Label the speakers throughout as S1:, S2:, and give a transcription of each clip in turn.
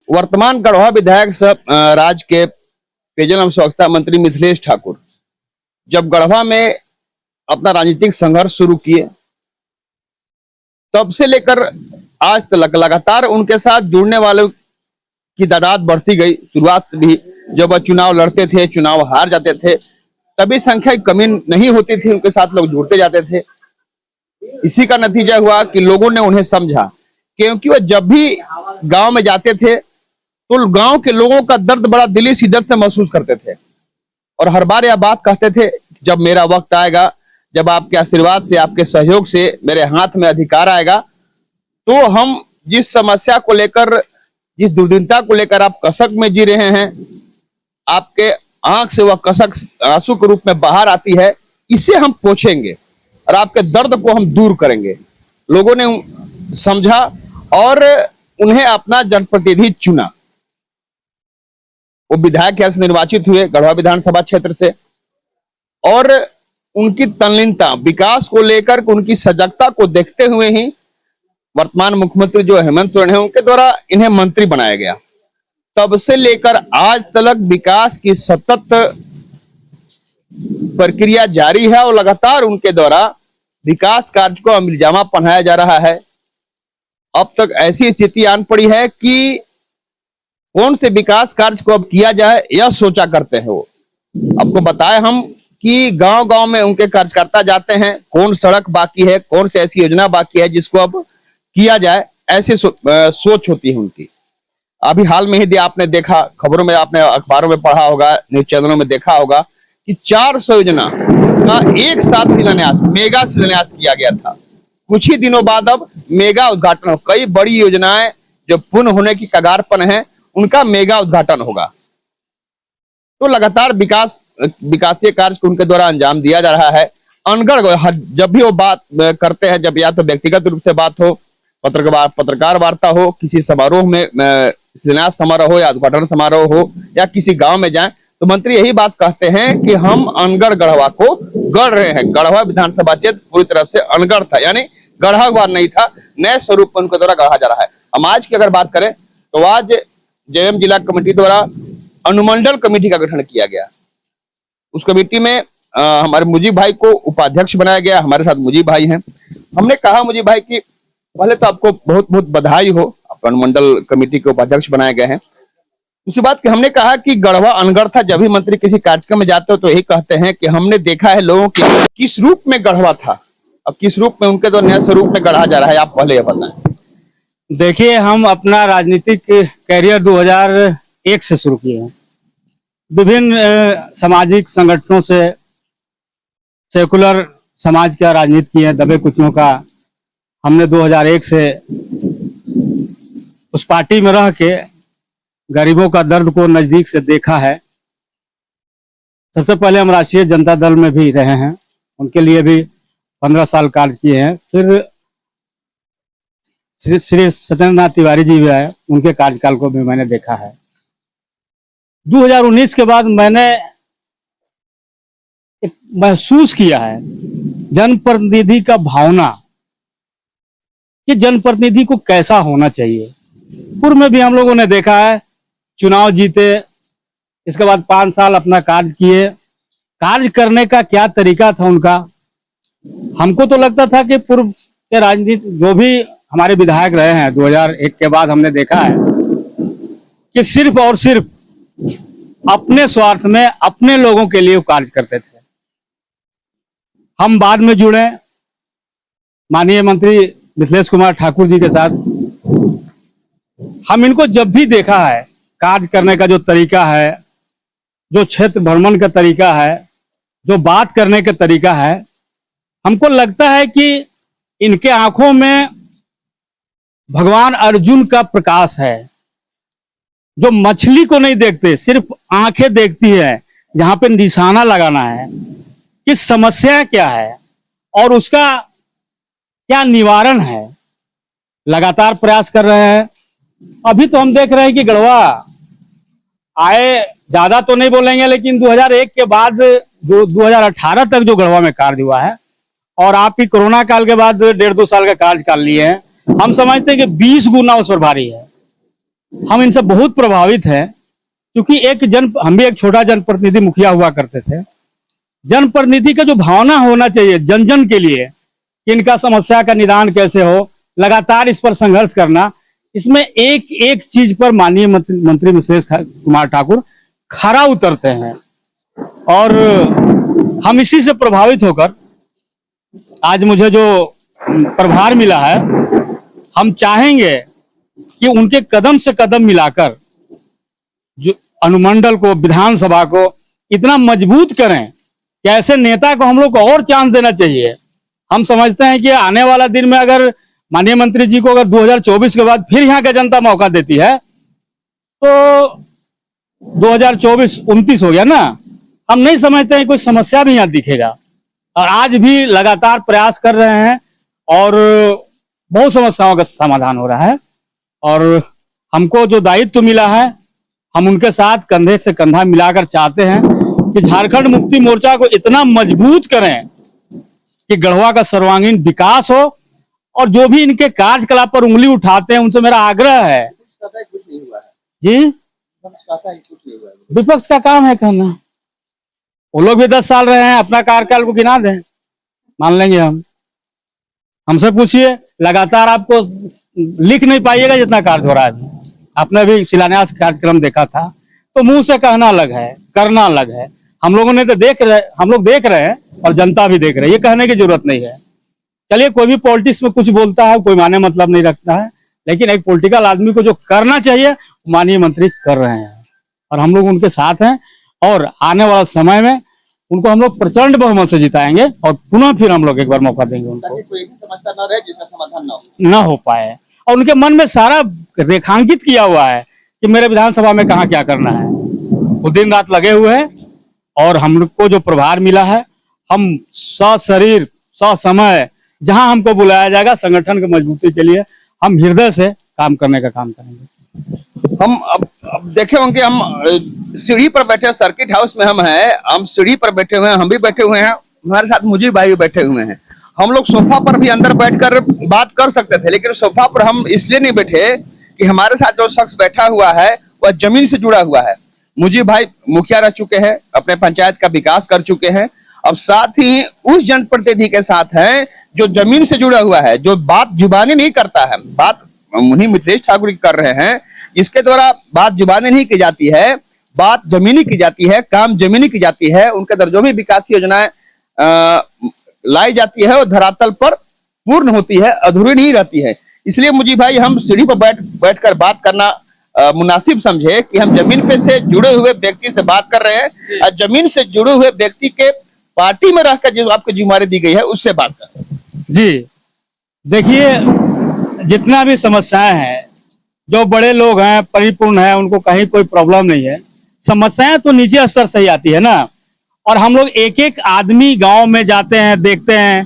S1: वर्तमान गढ़वा विधायक राज के पेयजल एवं स्वच्छता मंत्री मिथिलेश ठाकुर जब गढ़वा में अपना राजनीतिक संघर्ष शुरू किए तब से लेकर आज तक लगातार उनके साथ जुड़ने वालों की तादाद बढ़ती गई। शुरुआत से भी जब वह चुनाव लड़ते थे, चुनाव हार जाते थे, तभी संख्या की कमी नहीं होती थी, उनके साथ लोग जुड़ते जाते थे। इसी का नतीजा हुआ कि लोगों ने उन्हें समझा, क्योंकि वह जब भी गांव में जाते थे तो गांव के लोगों का दर्द बड़ा दिली शिद्दत से महसूस करते थे और हर बार यह बात कहते थे, जब मेरा वक्त आएगा, जब आपके आशीर्वाद से, आपके सहयोग से मेरे हाथ में अधिकार आएगा, तो हम जिस समस्या को लेकर, जिस दुर्दिनता को लेकर आप कसक में जी रहे हैं, आपके आंख से वह कसक आंसू के रूप में बाहर आती है, इसे हम पोंछेंगे और आपके दर्द को हम दूर करेंगे। लोगों ने समझा और उन्हें अपना जनप्रतिनिधि चुना। वो विधायक यहाँ से निर्वाचित हुए गढ़वा विधानसभा क्षेत्र से और उनकी तल्लीनता, विकास को लेकर उनकी सजगता को देखते हुए ही वर्तमान मुख्यमंत्री जो हेमंत सोरेन है, उनके द्वारा इन्हें मंत्री बनाया गया। तब से लेकर आज तक विकास की सतत प्रक्रिया जारी है और लगातार उनके द्वारा विकास कार्य को अमलजामा पहनाया जा रहा है। अब तक ऐसी स्थिति आन पड़ी है कि कौन से विकास कार्य को अब किया जाए यह सोचा करते हैं। वो आपको बताएं हम कि गांव-गांव में उनके कार्यकर्ता जाते हैं, कौन सड़क बाकी है, कौन सी ऐसी योजना बाकी है जिसको अब किया जाए, ऐसी सोच होती है उनकी। अभी हाल में ही आपने देखा, खबरों में, आपने अखबारों में पढ़ा होगा, न्यूज चैनलों में देखा होगा कि 400 योजना का एक साथ शिलान्यास, मेगा शिलान्यास किया गया था। कुछ ही दिनों बाद अब मेगा उद्घाटन, कई बड़ी योजनाएं जो पूर्ण होने की कगार पर हैं, उनका मेगा उद्घाटन होगा। तो लगातार विकासीय कार्य को उनके द्वारा अंजाम दिया जा रहा है। अनगढ़ जब भी वो बात करते हैं, जब या तो व्यक्तिगत रूप से बात हो, पत्रकार वार्ता हो, किसी समारोह में, शिलान्यास समारोह हो या उद्घाटन समारोह हो या किसी गांव में जाएं, तो मंत्री यही बात कहते हैं कि हम अनगढ़ गढ़वा को गढ़ रहे हैं। गढ़वा विधानसभा क्षेत्र पूरी तरह से अनगढ़ था, यानी गढ़ा हुआ नहीं था, नए स्वरूप में उनके द्वारा गढ़ा जा रहा है। हम आज की अगर बात करें तो आज जेएम जिला कमेटी द्वारा अनुमंडल कमेटी का गठन किया गया। उस कमेटी में हमारे मुजीब भाई को उपाध्यक्ष बनाया गया। हमारे साथ मुजीब भाई हैं। हमने कहा मुजीब भाई की पहले तो आपको बहुत बहुत बधाई हो, आप अनुमंडल कमेटी के उपाध्यक्ष बनाए गए हैं। उसी बात की हमने कहा कि गढ़वा अनगढ़ था। जब भी मंत्री किसी कार्यक्रम में जाते हो तो यही कहते हैं कि हमने देखा है लोगों की किस रूप में गढ़वा था, अब किस रूप में उनके द्वारा नया स्वरूप में गढ़ा जा रहा है, आप पहले यह बताएं।
S2: देखिए, हम अपना राजनीतिक कैरियर 2001 से शुरू किए हैं। विभिन्न सामाजिक संगठनों से, सेकुलर समाज का राजनीति की है, दबे कुचलों का। हमने 2001 से उस पार्टी में रह के गरीबों का दर्द को नजदीक से देखा है। सबसे पहले हम राष्ट्रीय जनता दल में भी रहे हैं, उनके लिए भी 15 साल कार्य किए हैं। फिर श्री सत्येंद्र नाथ तिवारी जी भी आए, उनके कार्यकाल को भी मैंने देखा है। 2019 के बाद मैंने एक महसूस किया है जनप्रतिनिधि का भावना, कि जनप्रतिनिधि को कैसा होना चाहिए। पूर्व में भी हम लोगों ने देखा है, चुनाव जीते, इसके बाद 5 साल अपना कार्य किए। कार्य करने का क्या तरीका था उनका, हमको तो लगता था कि पूर्व के राजनीति जो भी हमारे विधायक रहे हैं 2001 के बाद, हमने देखा है कि सिर्फ और सिर्फ अपने स्वार्थ में, अपने लोगों के लिए कार्य करते थे। हम बाद में जुड़े माननीय मंत्री मिथिलेश कुमार ठाकुर जी के साथ। हम इनको जब भी देखा है, कार्य करने का जो तरीका है, जो क्षेत्र भ्रमण का तरीका है, जो बात करने का तरीका है, हमको लगता है कि इनके आंखों में भगवान अर्जुन का प्रकाश है। जो मछली को नहीं देखते, सिर्फ आंखें देखती है, जहां पे निशाना लगाना है कि समस्या क्या है और उसका क्या निवारण है, लगातार प्रयास कर रहे हैं। अभी तो हम देख रहे हैं कि गढ़वा आए, ज्यादा तो नहीं बोलेंगे, लेकिन 2001 के बाद 2018 तक जो गढ़वा में कार्य हुआ है, और आप ही कोरोना काल के बाद 1.5-2 साल का कार्यकाल लिए हैं, हम समझते हैं कि 20 गुना उस पर भारी है। हम इनसे बहुत प्रभावित हैं, क्योंकि हम भी एक छोटा जनप्रतिनिधि मुखिया हुआ करते थे। जनप्रतिनिधि का जो भावना होना चाहिए जन जन के लिए कि इनका समस्या का निदान कैसे हो, लगातार इस पर संघर्ष करना, इसमें एक एक चीज पर माननीय मंत्री मिथिलेश कुमार ठाकुर खरा उतरते हैं। और हम इसी से प्रभावित होकर आज मुझे जो प्रभार मिला है, हम चाहेंगे कि उनके कदम से कदम मिलाकर जो अनुमंडल को, विधानसभा को इतना मजबूत करें कि ऐसे नेता को हम लोग को और चांस देना चाहिए। हम समझते हैं कि आने वाला दिन में अगर माननीय मंत्री जी को अगर 2024 के बाद फिर यहाँ का जनता मौका देती है तो 2024-29 हो गया ना, हम नहीं समझते हैं कोई समस्या भी यहाँ दिखेगा। और आज भी लगातार प्रयास कर रहे हैं और बहुत समस्याओं का समाधान हो रहा है। और हमको जो दायित्व मिला है, हम उनके साथ कंधे से कंधा मिलाकर चाहते हैं कि झारखंड मुक्ति मोर्चा को इतना मजबूत करें कि गढ़वा का सर्वांगीण विकास हो। और जो भी इनके कार्यकलाप पर उंगली उठाते हैं उनसे मेरा आग्रह है
S1: कुछ नहीं हुआ है
S2: जी,
S1: कुछ नहीं हुआ है।
S2: विपक्ष का काम है कहना। वो लोग भी 10 साल रहे हैं, अपना कार्यकाल को गिना दें, मान लेंगे हम। हमसे पूछिए, लगातार आपको लिख नहीं पाइएगा जितना कार्य हो रहा है। आपने भी शिलान्यास कार्यक्रम देखा था, तो मुंह से कहना अलग है, करना अलग है। हम लोगों ने तो हम लोग देख रहे हैं और जनता भी देख रही है, ये कहने की जरूरत नहीं है। चलिए, कोई भी पॉलिटिक्स में कुछ बोलता है, कोई माने मतलब नहीं रखता है, लेकिन एक पॉलिटिकल आदमी को जो करना चाहिए माननीय मंत्री कर रहे हैं और हम लोग उनके साथ हैं। और आने वाला समय में उनको हम लोग प्रचंड बहुमत से जिताएंगे और पुनः फिर हम लोग एक बार मौका देंगे उनको,
S1: ताकि कोई ऐसी समस्या न रहे जिसका समाधान
S2: ना हो पाए। और उनके मन में सारा रेखांकित किया हुआ है कि मेरे विधानसभा में कहाँ क्या करना है। वो दिन रात लगे हुए हैं और हम लोग को जो प्रभार मिला है, हम सशरीर ससमय जहां हमको बुलाया जाएगा संगठन की मजबूती के लिए हम हृदय से काम करने का काम करेंगे।
S1: हम अब देखे होंगे, हम सीढ़ी पर बैठे, सर्किट हाउस में हम हैं, हम सीढ़ी पर बैठे हुए हैं, हम भी बैठे हुए हैं, हमारे साथ मुझे भाई भी बैठे हुए हैं। हम लोग सोफा पर भी अंदर बैठकर बात कर सकते थे, लेकिन सोफा पर हम इसलिए नहीं बैठे कि हमारे साथ जो शख्स बैठा हुआ है वह जमीन से जुड़ा हुआ है। मुझे भाई मुखिया रह चुके हैं, अपने पंचायत का विकास कर चुके हैं, अब साथ ही उस जनप्रतिनिधि के साथ हैं जो जमीन से जुड़ा हुआ है, जो बात जुबानी नहीं करता है। बात मुनि मिथिलेश ठाकुर कर रहे हैं, इसके द्वारा बात जुबानी नहीं की जाती है, बात जमीनी की जाती है, काम जमीनी की जाती है। उनके द्वारा जो भी विकास योजनाएं लाई जाती है वो धरातल पर पूर्ण होती है, अधूरी नहीं रहती है। इसलिए मुझे भाई हम सीढ़ी पर बैठकर बात करना मुनासिब समझे कि हम जमीन पे से जुड़े हुए व्यक्ति से बात कर रहे हैं और जमीन से जुड़े हुए व्यक्ति के पार्टी में रहकर जो आपको जिम्मेदारी दी गई है उससे बात कर रहे हैं।
S2: जी देखिए, जितना भी समस्याएं हैं, जो बड़े लोग हैं परिपूर्ण है, उनको कहीं कोई प्रॉब्लम नहीं है। समस्याएं तो नीचे स्तर से ही आती है ना। और हम लोग एक एक आदमी गांव में जाते हैं, देखते हैं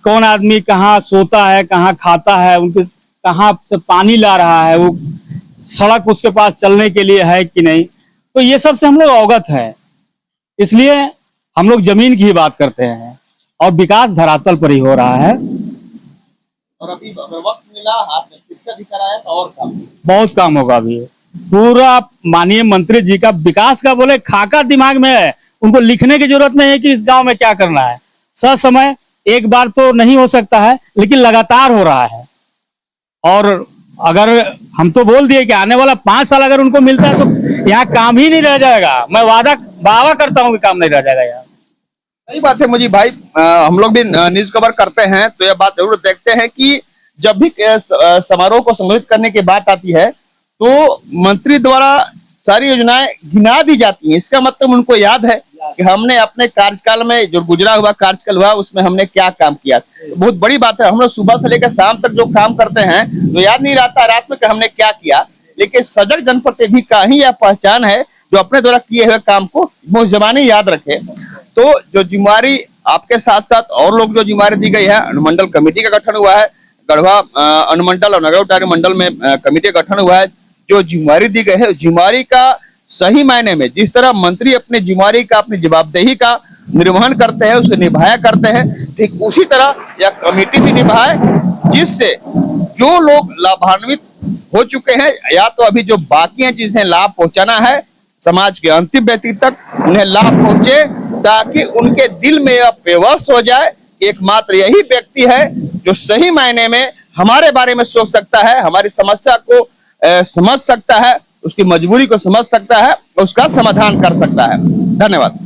S2: कौन आदमी कहाँ सोता है, कहाँ खाता है, उनके कहाँ से पानी ला रहा है, वो सड़क उसके पास चलने के लिए है कि नहीं। तो ये सब से हम लोग अवगत है, इसलिए हम लोग जमीन की ही बात करते हैं और विकास धरातल पर ही हो रहा है।
S1: और अभी अगर वक्त मिला, हाथ में शिक्षा दिखा रहा है तो और
S2: बहुत काम होगा। अभी पूरा माननीय मंत्री जी का विकास का बोले खाका दिमाग में है, उनको लिखने की जरूरत नहीं है कि इस गांव में क्या करना है। ससमय एक बार तो नहीं हो सकता है, लेकिन लगातार हो रहा है। और अगर हम तो बोल दिए कि आने वाला 5 साल अगर उनको मिलता है तो यहाँ काम ही नहीं रह जाएगा। मैं दावा करता हूँ कि काम नहीं रह जाएगा यहाँ।
S1: सही बात है मुझे भाई, हम लोग भी न्यूज कवर करते हैं तो यह बात जरूर देखते हैं कि जब भी समारोह को संबोधित करने की बात आती है तो मंत्री द्वारा सारी योजनाएं गिना दी जाती हैं। इसका मतलब उनको याद है कि हमने अपने कार्यकाल में जो गुजरा हुआ कार्यकाल हुआ उसमें हमने क्या काम किया। तो बहुत बड़ी बात है, हम लोग सुबह से लेकर शाम तक जो काम करते हैं तो याद नहीं रहता रात में कि हमने क्या किया, लेकिन सजग जनप्रतिनिधि का ही यह पहचान है जो अपने द्वारा किए हुए काम को बहुत जबानी याद रखे। तो जो जिम्मेवारी आपके साथ साथ और लोग जो जिम्मेवारी दी गई है, अनुमंडल कमेटी का गठन हुआ है, गढ़वा अनुमंडल और नगरोटा मंडल में कमेटी का गठन हुआ है। जो जिम्मेवारी दी गई है, जिम्मेवारी का सही मायने में जिस तरह मंत्री अपने जिम्मेवारी का, अपनी जवाबदेही का निर्वहन करते हैं, उसे निभाया करते हैं, ठीक उसी तरह यह कमेटी भी निभाए, जिससे जो लोग लाभान्वित हो चुके हैं, या तो अभी जो बाकी हैं जिन्हें लाभ पहुंचाना है समाज के अंतिम व्यक्ति तक उन्हें लाभ पहुंचे, ताकि उनके दिल में यह विवश हो जाए कि एकमात्र यही व्यक्ति है जो सही मायने में हमारे बारे में सोच सकता है, हमारी समस्या को समझ सकता है, उसकी मजबूरी को समझ सकता है, उसका समाधान कर सकता है। धन्यवाद।